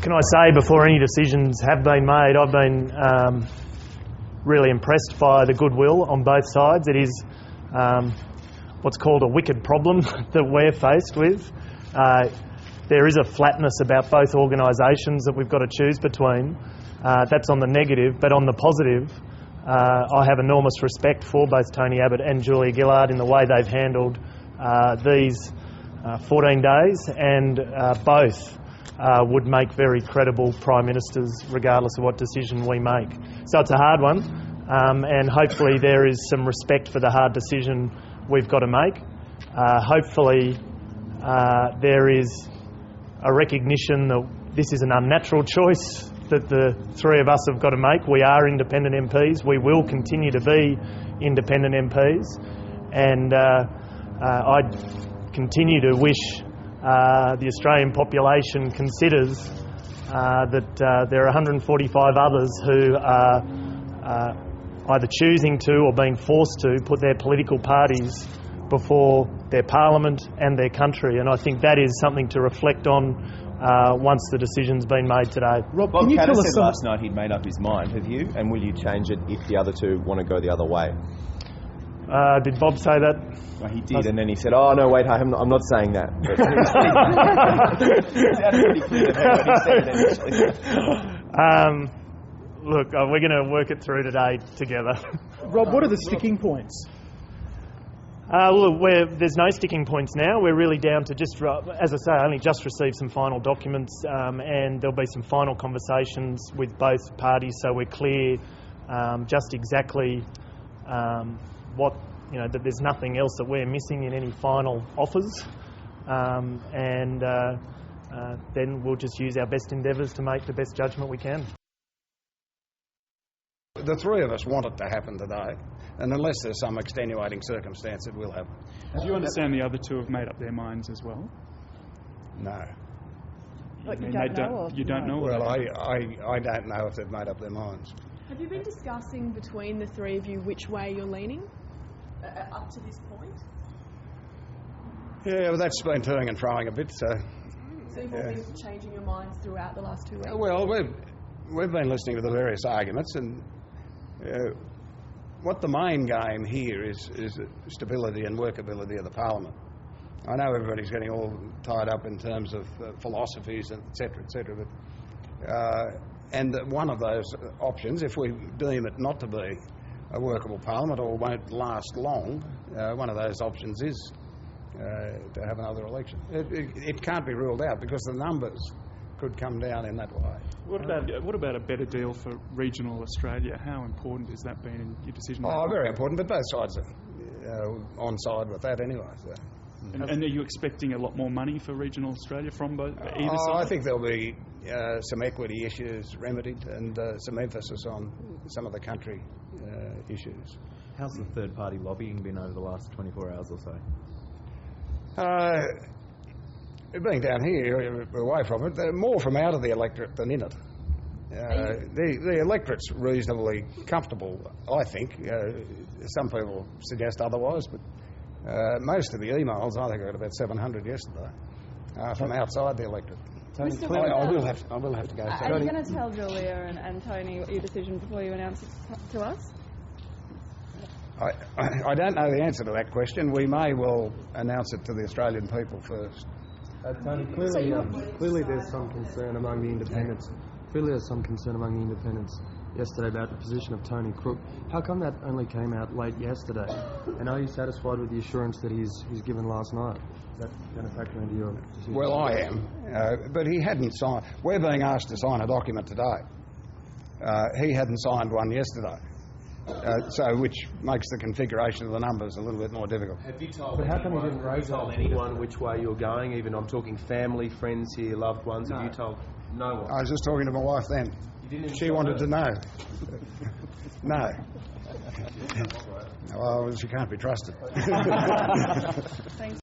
can I say, before any decisions have been made, I've been really impressed by the goodwill on both sides. It is what's called a wicked problem that we're faced with. There is a flatness about both organisations that we've got to choose between. That's on the negative, but on the positive, I have enormous respect for both Tony Abbott and Julia Gillard in the way they've handled these 14 days, and both would make very credible Prime Ministers regardless of what decision we make. So it's a hard one, and hopefully there is some respect for the hard decision we've got to make. Hopefully there is a recognition that this is an unnatural choice that the three of us have got to make. We are independent MPs. We will continue to be independent MPs, and I continue to wish the Australian population considers that there are 145 others who are either choosing to or being forced to put their political parties before their parliament and their country, and I think that is something to reflect on once the decision's been made today. Rob, Bob Katter said last night he'd made up his mind. Have you? And will you change it if the other two want to go the other way? Did Bob say that? Well, he did, and then he said, "Oh no, wait, I'm not saying that." It sounded pretty clear when he said it initially. Look, we're going to work it through today together. Rob, what are the sticking points? Look, there's no sticking points now. We're really down to just, as I say, I only just received some final documents, and there'll be some final conversations with both parties, so we're clear just exactly what, that there's nothing else that we're missing in any final offers, and then we'll just use our best endeavours to make the best judgment we can. The three of us want it to happen today, and unless there's some extenuating circumstance, it will happen. Do you understand the other two have made up their minds as well? No. Like you don't know? Well, I don't know if they've made up their minds. Have you been discussing between the three of you which way you're leaning up to this point? Yeah, well, that's been toing and froing a bit, so... So you've all been changing your minds throughout the last 2 weeks? Well, we've been listening to the various arguments, and what the main game here is stability and workability of the Parliament. I know everybody's getting all tied up in terms of philosophies, et cetera, but and one of those options, if we deem it not to be a workable Parliament or won't last long, one of those options is to have another election. It can't be ruled out because the numbers could come down in that way. What about a better deal for regional Australia? How important is that been in your decision? Oh, very important, but both sides are on side with that anyway. So. And are you expecting a lot more money for regional Australia from either side? I think there'll be some equity issues remedied and some emphasis on some of the country issues. How's the third-party lobbying been over the last 24 hours or so? Being down here, away from it, more from out of the electorate than in it. The electorate's reasonably comfortable, I think. Some people suggest otherwise, but most of the emails, I think I got about 700 yesterday, from outside the electorate. Tony, I will have to go. Are you going to tell Julia and Tony your decision before you announce it to us? I don't know the answer to that question. We may well announce it to the Australian people first. Tony, clearly there's some concern among the independents. Yesterday about the position of Tony Crook. How come that only came out late yesterday? And are you satisfied with the assurance that he's given last night? Is that going to factor into your decision? Well, I am, but he hadn't signed. We're being asked to sign a document today. He hadn't signed one yesterday. Which makes the configuration of the numbers a little bit more difficult. Have you told but how come you didn't raise anyone which way you're going? Even I'm talking family, friends here, loved ones. No. Have you told no one? I was just talking to my wife then. She wanted to know. No. Well, she can't be trusted. Thanks.